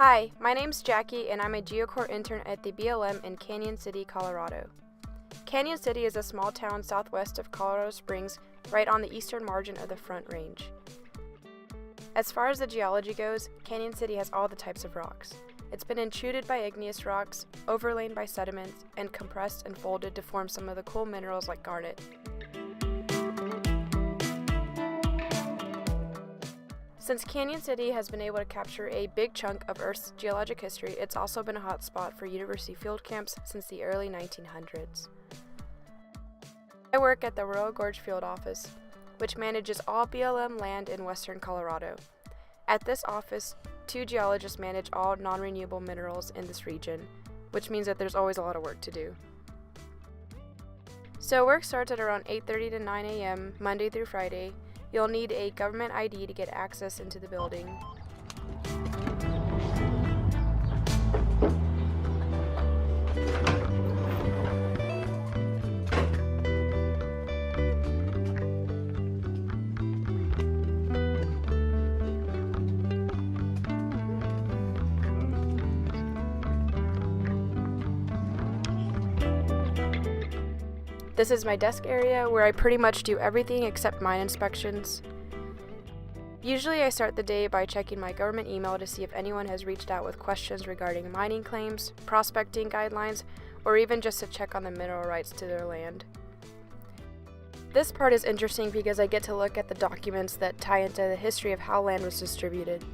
Hi, my name's Jackie and I'm a GeoCorps intern at the BLM in Canyon City, Colorado. Canyon City is a small town southwest of Colorado Springs, right on the eastern margin of the Front Range. As far as the geology goes, Canyon City has all the types of rocks. It's been intruded by igneous rocks, overlain by sediments, and compressed and folded to form some of the cool minerals like garnet. Since Canyon City has been able to capture a big chunk of Earth's geologic history, it's also been a hot spot for university field camps since the early 1900s. I work at the Royal Gorge Field Office, which manages all BLM land in western Colorado. At this office, 2 geologists manage all non-renewable minerals in this region, which means that there's always a lot of work to do. So work starts at around 8:30 to 9 a.m. Monday through Friday. You'll need a government ID to get access into the building. This is my desk area where I pretty much do everything except mine inspections. Usually I start the day by checking my government email to see if anyone has reached out with questions regarding mining claims, prospecting guidelines, or even just to check on the mineral rights to their land. This part is interesting because I get to look at the documents that tie into the history of how land was distributed.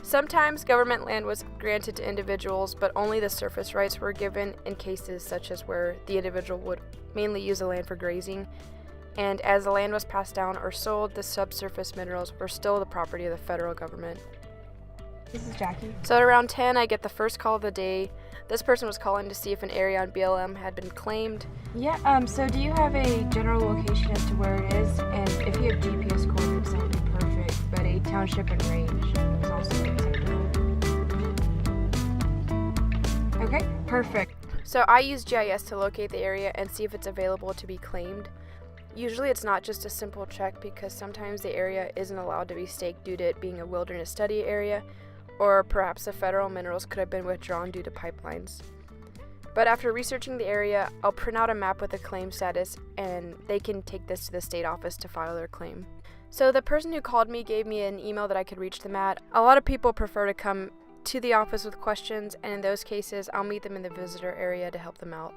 Sometimes government land was granted to individuals, but only the surface rights were given in cases such as where the individual would mainly use the land for grazing, and as the land was passed down or sold, the subsurface minerals were still the property of the federal government. This is Jackie. So at around 10, I get the first call of the day. This person was calling to see if an area on BLM had been claimed. Yeah, so do you have a general location as to where it is? And if you have GPS coordinates, that would be perfect, but a township and range is also acceptable. Okay, perfect. So I use GIS to locate the area and see if it's available to be claimed. Usually it's not just a simple check because sometimes the area isn't allowed to be staked due to it being a wilderness study area, or perhaps the federal minerals could have been withdrawn due to pipelines. But after researching the area, I'll print out a map with the claim status and they can take this to the state office to file their claim. So the person who called me gave me an email that I could reach them at. A lot of people prefer to come to the office with questions, and in those cases, I'll meet them in the visitor area to help them out.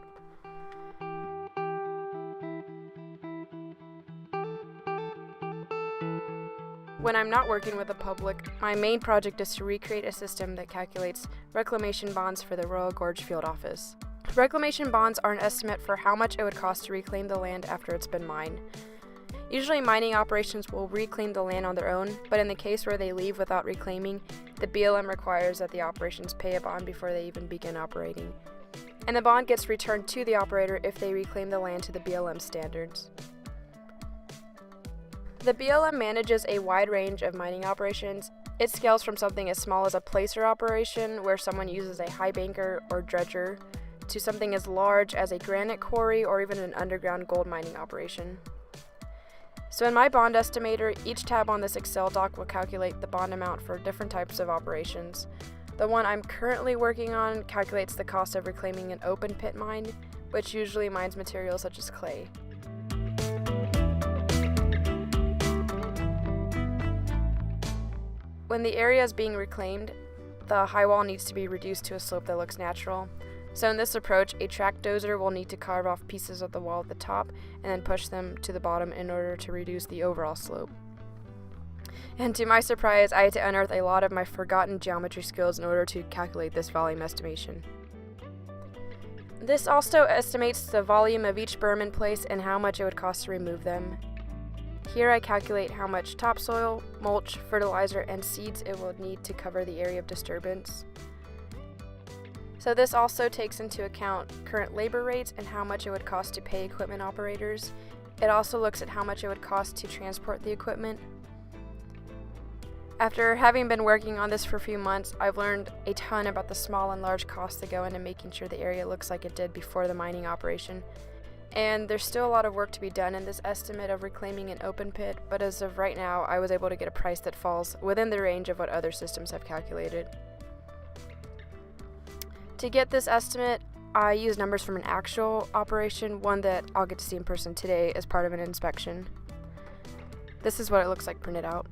When I'm not working with the public, my main project is to recreate a system that calculates reclamation bonds for the Royal Gorge Field Office. Reclamation bonds are an estimate for how much it would cost to reclaim the land after it's been mined. Usually mining operations will reclaim the land on their own, but in the case where they leave without reclaiming, the BLM requires that the operations pay a bond before they even begin operating. And the bond gets returned to the operator if they reclaim the land to the BLM standards. The BLM manages a wide range of mining operations. It scales from something as small as a placer operation where someone uses a high banker or dredger to something as large as a granite quarry or even an underground gold mining operation. So in my bond estimator, each tab on this Excel doc will calculate the bond amount for different types of operations. The one I'm currently working on calculates the cost of reclaiming an open pit mine, which usually mines materials such as clay. When the area is being reclaimed, the high wall needs to be reduced to a slope that looks natural. So in this approach, a track dozer will need to carve off pieces of the wall at the top and then push them to the bottom in order to reduce the overall slope. And to my surprise, I had to unearth a lot of my forgotten geometry skills in order to calculate this volume estimation. This also estimates the volume of each berm in place and how much it would cost to remove them. Here I calculate how much topsoil, mulch, fertilizer, and seeds it will need to cover the area of disturbance. So this also takes into account current labor rates and how much it would cost to pay equipment operators. It also looks at how much it would cost to transport the equipment. After having been working on this for a few months, I've learned a ton about the small and large costs that go into making sure the area looks like it did before the mining operation. And there's still a lot of work to be done in this estimate of reclaiming an open pit, but as of right now, I was able to get a price that falls within the range of what other systems have calculated. To get this estimate, I use numbers from an actual operation, one that I'll get to see in person today as part of an inspection. This is what it looks like printed out.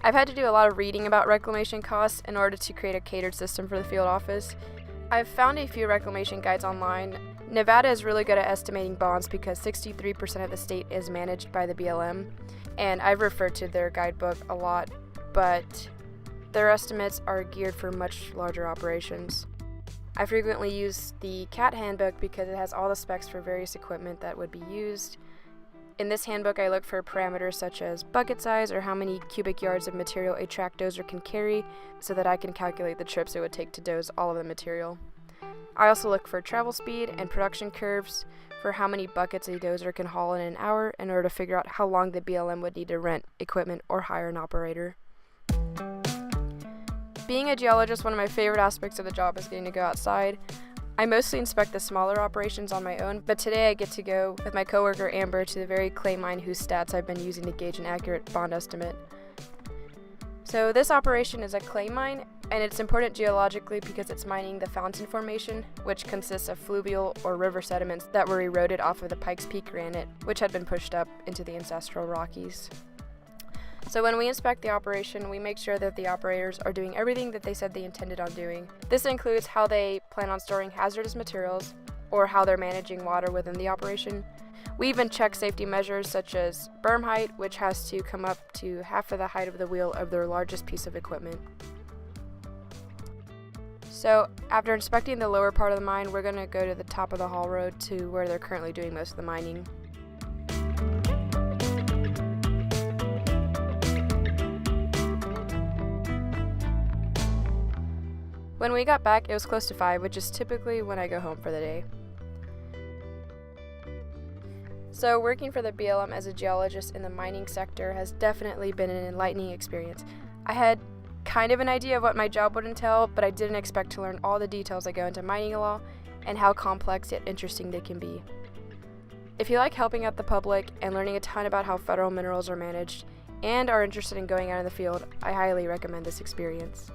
I've had to do a lot of reading about reclamation costs in order to create a catered system for the field office. I've found a few reclamation guides online. Nevada is really good at estimating bonds because 63% of the state is managed by the BLM, and I've referred to their guidebook a lot, but their estimates are geared for much larger operations. I frequently use the CAT handbook because it has all the specs for various equipment that would be used. In this handbook, I look for parameters such as bucket size or how many cubic yards of material a track dozer can carry so that I can calculate the trips it would take to doze all of the material. I also look for travel speed and production curves for how many buckets a dozer can haul in an hour in order to figure out how long the BLM would need to rent equipment or hire an operator. Being a geologist, one of my favorite aspects of the job is getting to go outside. I mostly inspect the smaller operations on my own, but today I get to go with my coworker Amber to the very clay mine whose stats I've been using to gauge an accurate bond estimate. So this operation is a clay mine, and it's important geologically because it's mining the Fountain Formation, which consists of fluvial or river sediments that were eroded off of the Pikes Peak granite, which had been pushed up into the ancestral Rockies. So when we inspect the operation, we make sure that the operators are doing everything that they said they intended on doing. This includes how they plan on storing hazardous materials or how they're managing water within the operation. We even check safety measures such as berm height, which has to come up to half of the height of the wheel of their largest piece of equipment. So after inspecting the lower part of the mine, we're going to go to the top of the haul road to where they're currently doing most of the mining. When we got back, it was close to 5, which is typically when I go home for the day. So working for the BLM as a geologist in the mining sector has definitely been an enlightening experience. I had kind of an idea of what my job would entail, but I didn't expect to learn all the details that go into mining law and how complex yet interesting they can be. If you like helping out the public and learning a ton about how federal minerals are managed and are interested in going out in the field, I highly recommend this experience.